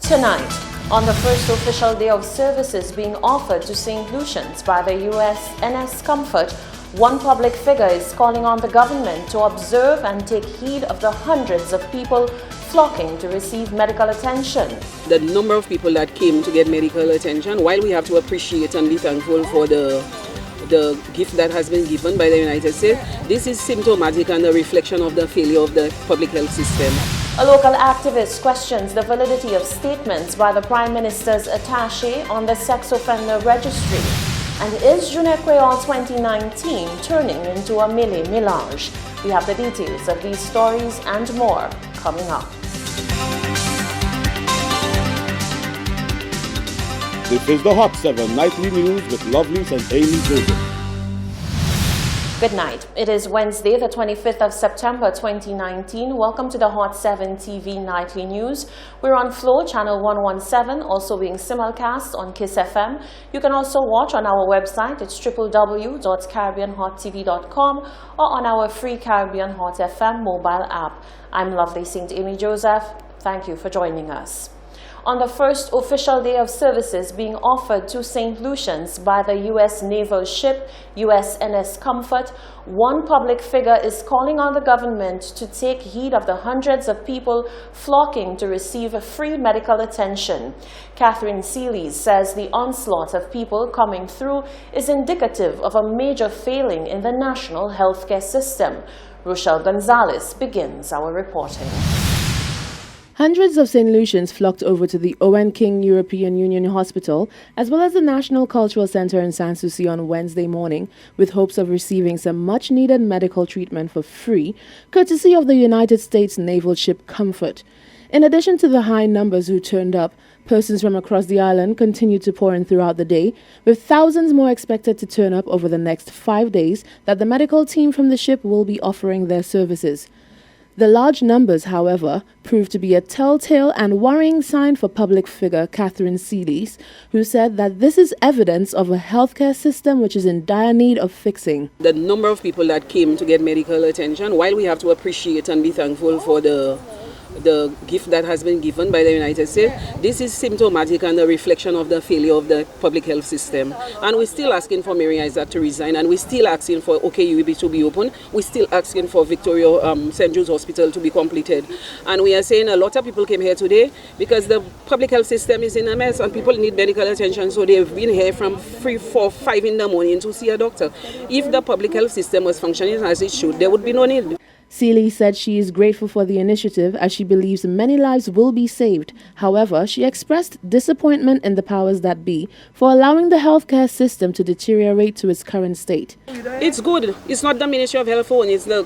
Tonight, on the first official day of services being offered to St. Lucians by the USNS Comfort, one public figure is calling on the government to observe and take heed of the hundreds of people flocking to receive medical attention. The number of people that came to get medical attention, while we have to appreciate and be thankful for the gift that has been given by the United States, this is symptomatic and a reflection of the failure of the public health system. A local activist questions the validity of statements by the Prime Minister's attaché on the sex offender registry. And is Junior Creole 2019 turning into a melee-mélange? We have the details of these stories and more coming up. This is the Hot 7 Nightly News with Lovelace and Amy Joseph. Good night. It is Wednesday, the 25th of September 2019. Welcome to the Hot 7 TV Nightly News. We're on Flow, channel 117, also being simulcast on Kiss FM. You can also watch on our website. It's www.caribbeanhottv.com or on our free Caribbean Hot FM mobile app. I'm Lovely St. Amy Joseph. Thank you for joining us. On the first official day of services being offered to St. Lucians by the U.S. naval ship USNS Comfort, one public figure is calling on the government to take heed of the hundreds of people flocking to receive free medical attention. Catherine Seeley says the onslaught of people coming through is indicative of a major failing in the national healthcare system. Rochelle Gonzalez begins our reporting. Hundreds of St. Lucians flocked over to the Owen King European Union Hospital, as well as the National Cultural Center in Sans Souci on Wednesday morning, with hopes of receiving some much-needed medical treatment for free, courtesy of the United States naval ship Comfort. In addition to the high numbers who turned up, persons from across the island continued to pour in throughout the day, with thousands more expected to turn up over the next 5 days that the medical team from the ship will be offering their services. The large numbers, however, proved to be a telltale and worrying sign for public figure Catherine Seeley, who said that this is evidence of a healthcare system which is in dire need of fixing. The number of people that came to get medical attention, while we have to appreciate and be thankful for the gift that has been given by the United States, this is symptomatic and a reflection of the failure of the public health system. And we're still asking for Mary Isaac to resign, and we're still asking for OKUEB to be open. We're still asking for Victoria St. Jude's Hospital to be completed. And we are saying a lot of people came here today because the public health system is in a mess and people need medical attention, so they've been here from 3, 4, 5 in the morning to see a doctor. If the public health system was functioning as it should, there would be no need. Seeley said she is grateful for the initiative as she believes many lives will be saved. However, she expressed disappointment in the powers that be for allowing the healthcare system to deteriorate to its current state. It's good. It's not the Ministry of Health only. It's the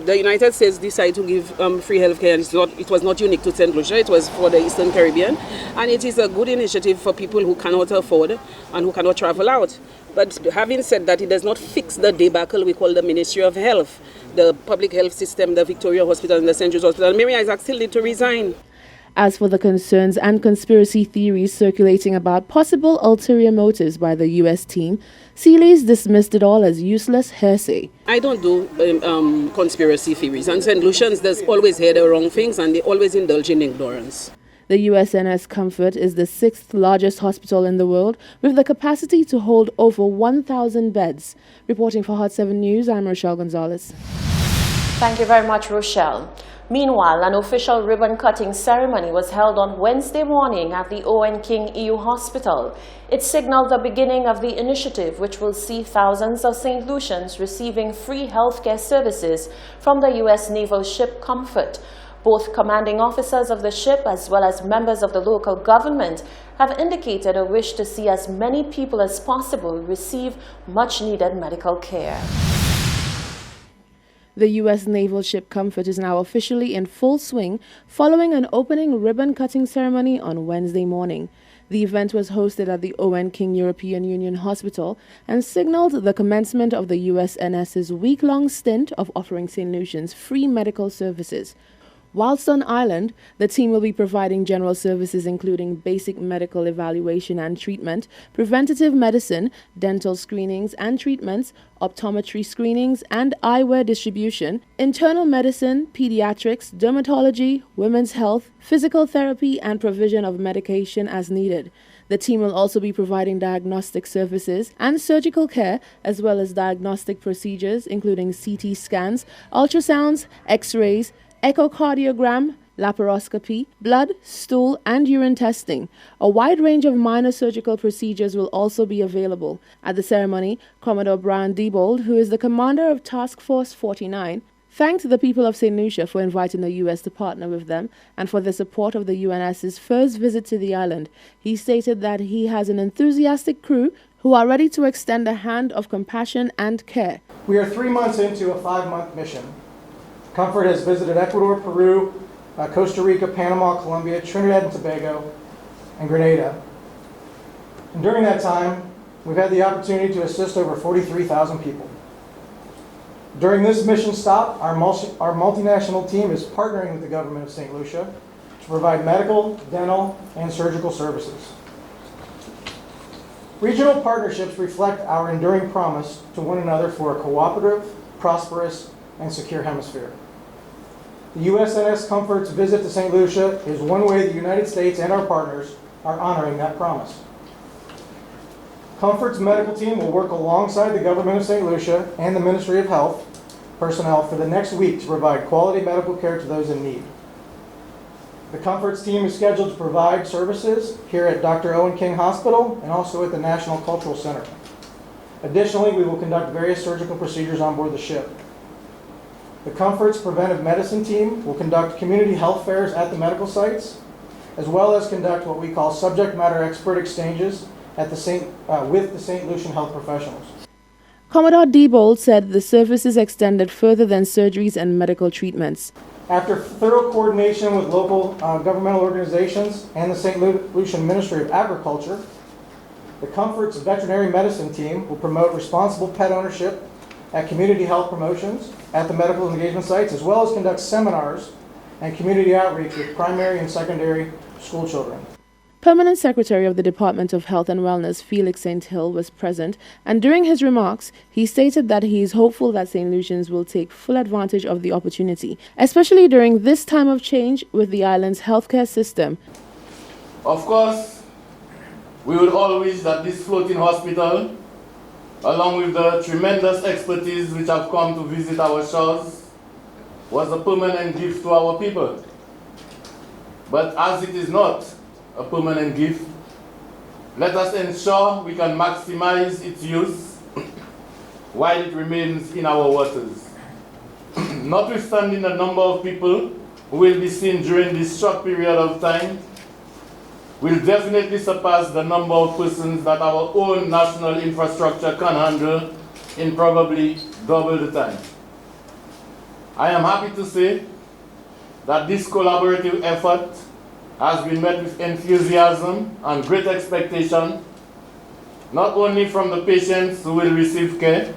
United States decided to give free healthcare. It was not unique to St. Lucia. It was for the Eastern Caribbean. And it is a good initiative for people who cannot afford and who cannot travel out. But having said that, it does not fix the debacle we call the Ministry of Health, the public health system, the Victoria Hospital and the St. Jude's Hospital. Mary Isaac still need to resign. As for the concerns and conspiracy theories circulating about possible ulterior motives by the U.S. team, Seeley's dismissed it all as useless hearsay. I don't do conspiracy theories, and St. Lucians does always hear the wrong things and they always indulge in ignorance. The USNS Comfort is the 6th largest hospital in the world, with the capacity to hold over 1,000 beds. Reporting for Hot 7 News, I'm Rochelle Gonzalez. Thank you very much, Rochelle. Meanwhile, an official ribbon-cutting ceremony was held on Wednesday morning at the Owen King EU Hospital. It signaled the beginning of the initiative, which will see thousands of St. Lucians receiving free healthcare services from the U.S. naval ship Comfort. Both commanding officers of the ship as well as members of the local government have indicated a wish to see as many people as possible receive much-needed medical care. The U.S. naval ship Comfort is now officially in full swing following an opening ribbon-cutting ceremony on Wednesday morning. The event was hosted at the Owen King European Union Hospital and signaled the commencement of the USNS's week-long stint of offering St. Lucians free medical services. Whilst on island, the team will be providing general services including basic medical evaluation and treatment, preventative medicine, dental screenings and treatments, optometry screenings and eyewear distribution, internal medicine, pediatrics, dermatology, women's health, physical therapy and provision of medication as needed. The team will also be providing diagnostic services and surgical care, as well as diagnostic procedures including CT scans, ultrasounds, X-rays, echocardiogram, laparoscopy, blood, stool, and urine testing. A wide range of minor surgical procedures will also be available. At the ceremony, Commodore Brian Diebold, who is the commander of Task Force 49, thanked the people of St. Lucia for inviting the U.S. to partner with them and for the support of the UNS's first visit to the island. He stated that he has an enthusiastic crew who are ready to extend a hand of compassion and care. We are 3 months into a 5-month mission. Comfort has visited Ecuador, Peru, Costa Rica, Panama, Colombia, Trinidad and Tobago, and Grenada. And during that time, we've had the opportunity to assist over 43,000 people. During this mission stop, our multinational team is partnering with the government of St. Lucia to provide medical, dental, and surgical services. Regional partnerships reflect our enduring promise to one another for a cooperative, prosperous, and secure hemisphere. The USNS Comfort's visit to St. Lucia is one way the United States and our partners are honoring that promise. Comfort's medical team will work alongside the government of St. Lucia and the Ministry of Health personnel for the next week to provide quality medical care to those in need. The Comfort's team is scheduled to provide services here at Dr. Owen King Hospital and also at the National Cultural Center. Additionally, we will conduct various surgical procedures on board the ship. The Comfort's preventive medicine team will conduct community health fairs at the medical sites, as well as conduct what we call subject matter expert exchanges at with the St. Lucian health professionals. Commodore Diebold said the services extended further than surgeries and medical treatments. After thorough coordination with local governmental organizations and the St. Lucian Ministry of Agriculture, the Comfort's veterinary medicine team will promote responsible pet ownership at community health promotions at the medical engagement sites, as well as conduct seminars and community outreach with primary and secondary school children. Permanent Secretary of the Department of Health and Wellness, Felix St. Hill, was present, and during his remarks, he stated that he is hopeful that St. Lucians will take full advantage of the opportunity, especially during this time of change with the island's healthcare system. Of course, we would all wish that this floating hospital, along with the tremendous expertise which have come to visit our shores, was a permanent gift to our people. But as it is not a permanent gift, let us ensure we can maximize its use while it remains in our waters. Notwithstanding the number of people who will be seen during this short period of time, will definitely surpass the number of persons that our own national infrastructure can handle in probably double the time. I am happy to say that this collaborative effort has been met with enthusiasm and great expectation, not only from the patients who will receive care,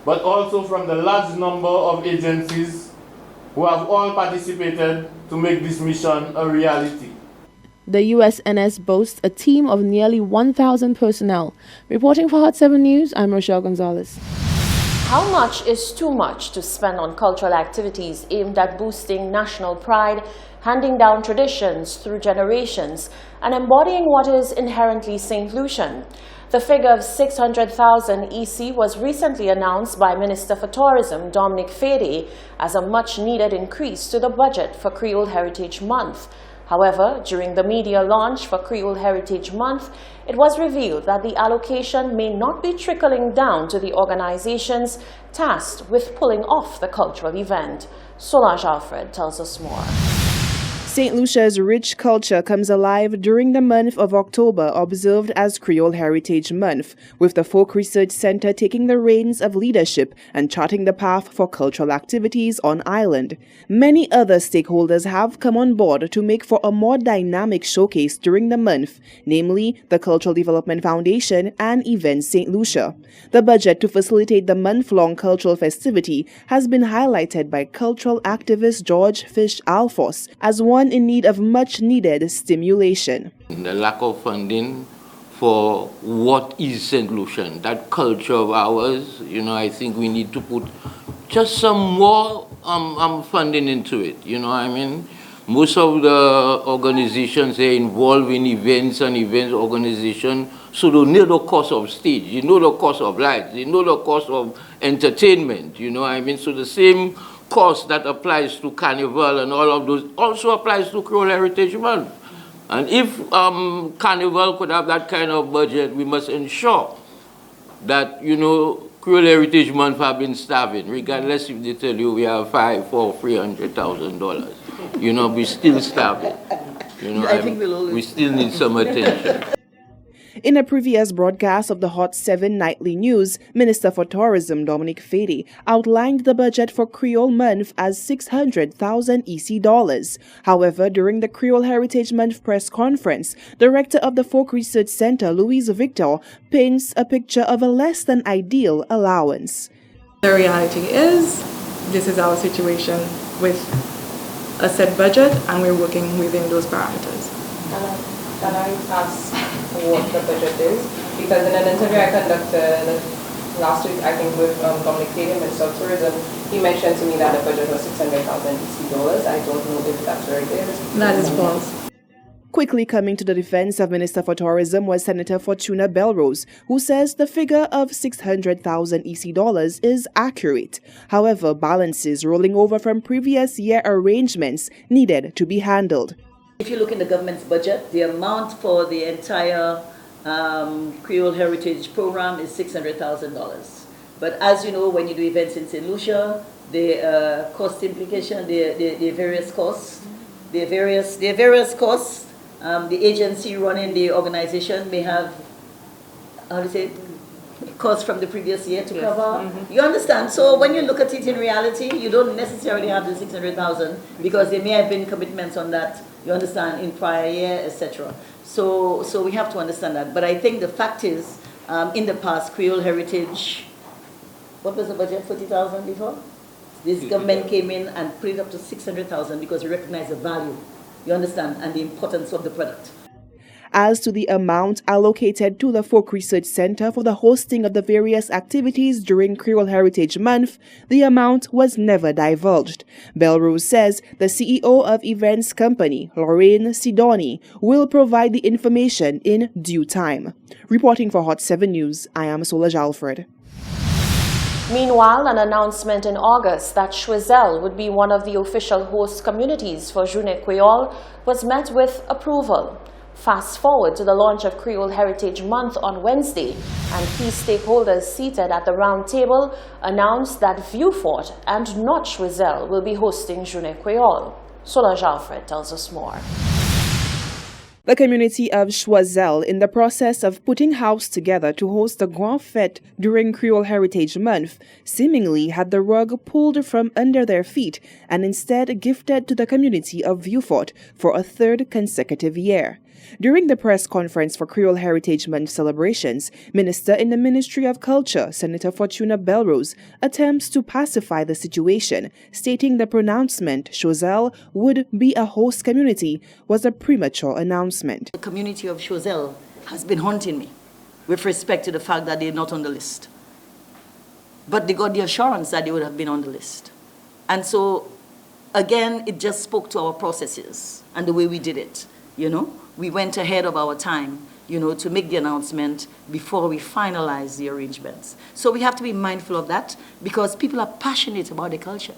but also from the large number of agencies who have all participated to make this mission a reality. The USNS boasts a team of nearly 1,000 personnel. Reporting for Hot 7 News, I'm Rochelle Gonzalez. How much is too much to spend on cultural activities aimed at boosting national pride, handing down traditions through generations, and embodying what is inherently St. Lucian? The figure of 600,000 EC was recently announced by Minister for Tourism Dominic Fede as a much-needed increase to the budget for Creole Heritage Month. However, during the media launch for Creole Heritage Month, it was revealed that the allocation may not be trickling down to the organizations tasked with pulling off the cultural event. Solange Alfred tells us more. St. Lucia's rich culture comes alive during the month of October, observed as Creole Heritage Month, with the Folk Research Center taking the reins of leadership and charting the path for cultural activities on island. Many other stakeholders have come on board to make for a more dynamic showcase during the month, namely the Cultural Development Foundation and Events St. Lucia. The budget to facilitate the month-long cultural festivity has been highlighted by cultural activist George Fish Alphonse as one in need of much-needed stimulation. The lack of funding for what is St. Lucian, that culture of ours, I think we need to put just some more funding into it, Most of the organizations are involved in events and events organization, so they know the cost of stage, the cost of lights, the cost of entertainment, So the same cost that applies to Carnival and all of those also applies to Creole Heritage Month. And if Carnival could have that kind of budget, we must ensure that, Creole Heritage Month have been starving, regardless if they tell you we have $300,000. We still starving. We still need some attention. In a previous broadcast of the Hot 7 Nightly News, Minister for Tourism Dominic Fady outlined the budget for Creole Month as $600,000 EC. However, during the Creole Heritage Month press conference, Director of the Folk Research Center, Louise Victor, paints a picture of a less than ideal allowance. The reality is, this is our situation with a set budget, and we're working within those parameters. Can I ask what the budget is? Because in an interview I conducted last week, I think with Dominic Fady, Minister of Tourism, he mentioned to me that the budget was $600,000 EC. I don't know if that's where it is. That is false. Quickly coming to the defense of Minister for Tourism was Senator Fortuna Belrose, who says the figure of $600,000 EC is accurate. However, balances rolling over from previous year arrangements needed to be handled. If you look in the government's budget, the amount for the entire Creole Heritage Program is $600,000. But as you know, when you do events in St. Lucia, the cost implication, the various costs, the agency running the organization may have, costs from the previous year to cover. You understand? So when you look at it in reality, you don't necessarily have the $600,000 because there may have been commitments on that. You understand, in prior year, etc. So we have to understand that. But I think the fact is, in the past, Creole Heritage, what was the budget, 40,000 before? This government came in and put it up to 600,000 because we recognize the value, you understand, and the importance of the product. As to the amount allocated to the Folk Research Center for the hosting of the various activities during Creole Heritage Month, the amount was never divulged. Belrose says the CEO of Events Company, Lorraine Sidoni, will provide the information in due time. Reporting for Hot 7 News, I am Solange Alfred. Meanwhile, an announcement in August that Choiseul would be one of the official host communities for Journée Creole was met with approval. Fast forward to the launch of Creole Heritage Month on Wednesday, and key stakeholders seated at the round table announced that Viewfort and not Choiseul will be hosting Journée Creole. Solange Alfred tells us more. The community of Choiseul, in the process of putting house together to host the Grand Fête during Creole Heritage Month, seemingly had the rug pulled from under their feet and instead gifted to the community of Viewfort for a third consecutive year. During the press conference for Creole Heritage Month celebrations, Minister in the Ministry of Culture, Senator Fortuna Belrose, attempts to pacify the situation, stating the pronouncement Choiseul would be a host community was a premature announcement. The community of Choiseul has been haunting me with respect to the fact that they're not on the list. But they got the assurance that they would have been on the list. And so, again, it just spoke to our processes and the way we did it, We went ahead of our time, to make the announcement before we finalize the arrangements. So we have to be mindful of that because people are passionate about the culture.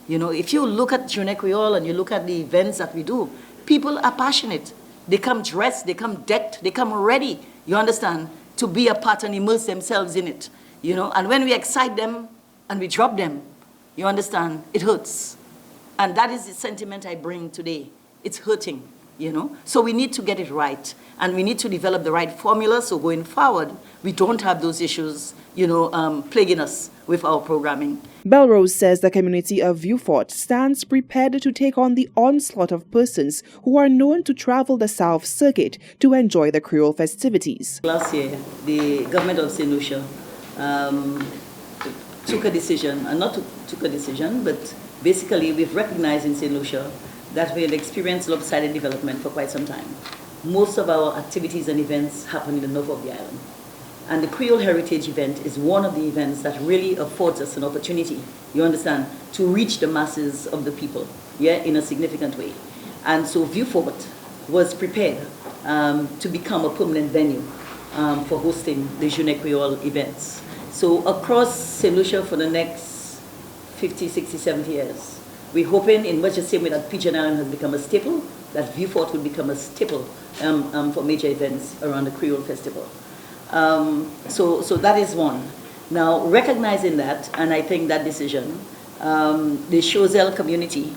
If you look at Journée Creole and you look at the events that we do, people are passionate. They come dressed, they come decked, they come ready, you understand, to be a part and immerse themselves in it. And when we excite them and we drop them, you understand, it hurts. And that is the sentiment I bring today, it's hurting, you know. So we need to get it right, and we need to develop the right formula so going forward, we don't have those issues, you know, plaguing us with our programming. Belrose says the community of Vieux Fort stands prepared to take on the onslaught of persons who are known to travel the South Circuit to enjoy the Creole festivities. Last year, the government of St. Lucia took a decision, and not took a decision, but basically we've recognized in St. Lucia that we have experienced lopsided development for quite some time. Most of our activities and events happen in the north of the island. And the Creole Heritage event is one of the events that really affords us an opportunity, you understand, to reach the masses of the people, yeah, in a significant way. And so Vieux Fort was prepared to become a permanent venue for hosting the Journée Creole events. So across St. Lucia for the next 50, 60, 70 years, we're hoping, in much the same way that Pigeon Island has become a staple, that Vieux Fort will become a staple for major events around the Creole Festival. So that is one. Now, recognizing that, and I think that decision, the Choiseul community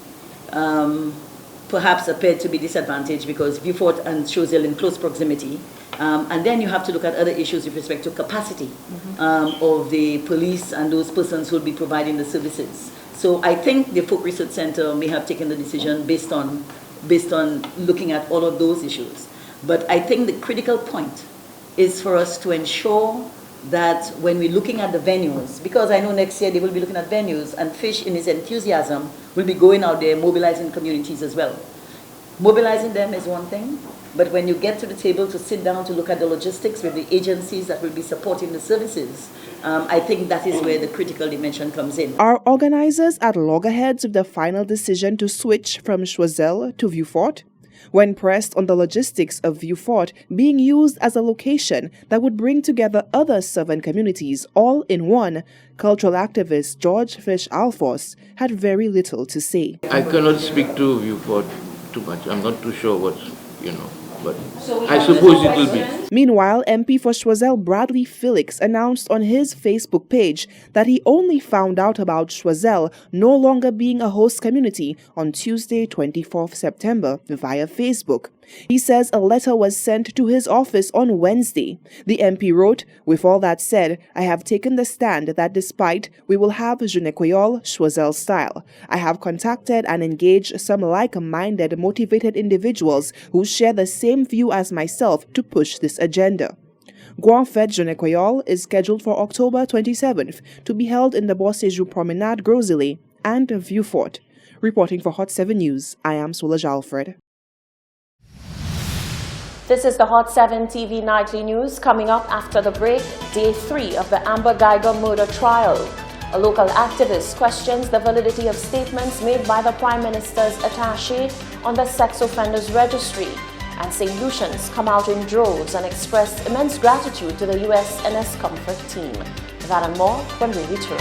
perhaps appeared to be disadvantaged because Vieux Fort and Choiseul in close proximity. And then you have to look at other issues with respect to capacity of the police and those persons who will be providing the services. So I think the Folk Research Center may have taken the decision based on looking at all of those issues. But I think the critical point is for us to ensure that when we're looking at the venues, because I know next year they will be looking at venues, and Fish in his enthusiasm will be going out there mobilizing communities as well. Mobilizing them is one thing, but when you get to the table to sit down to look at the logistics with the agencies that will be supporting the services, I think that is where the critical dimension comes in. Are organizers at loggerheads with the final decision to switch from Choiseul to Vieux Fort? When pressed on the logistics of Vieux Fort being used as a location that would bring together other southern communities all in one, cultural activist George Fish Alphonse had very little to say. I cannot speak to Vieux Fort too much. I'm not too sure what's, but I suppose it will be. Meanwhile, MP for Choiseul Bradley Felix announced on his Facebook page that he only found out about Choiseul no longer being a host community on Tuesday, 24th September via Facebook. He says a letter was sent to his office on Wednesday. The MP wrote, "With all that said, I have taken the stand that despite we will have Journée Creole Choiseul style, I have contacted and engaged some like-minded motivated individuals who share the same view as myself to push this agenda." Grand Fête Journée Creole is scheduled for October 27th to be held in the Bois-Séjour Promenade, Grosile, and Vieux Fort. Reporting for Hot 7 News, I am Solange Alfred. This is the Hot 7 TV Nightly News. Coming up after the break, Day 3 of the Amber Geiger murder trial. A local activist questions the validity of statements made by the Prime Minister's attaché on the sex offenders registry. And St. Lucians come out in droves and express immense gratitude to the USNS Comfort team. That and more when we return.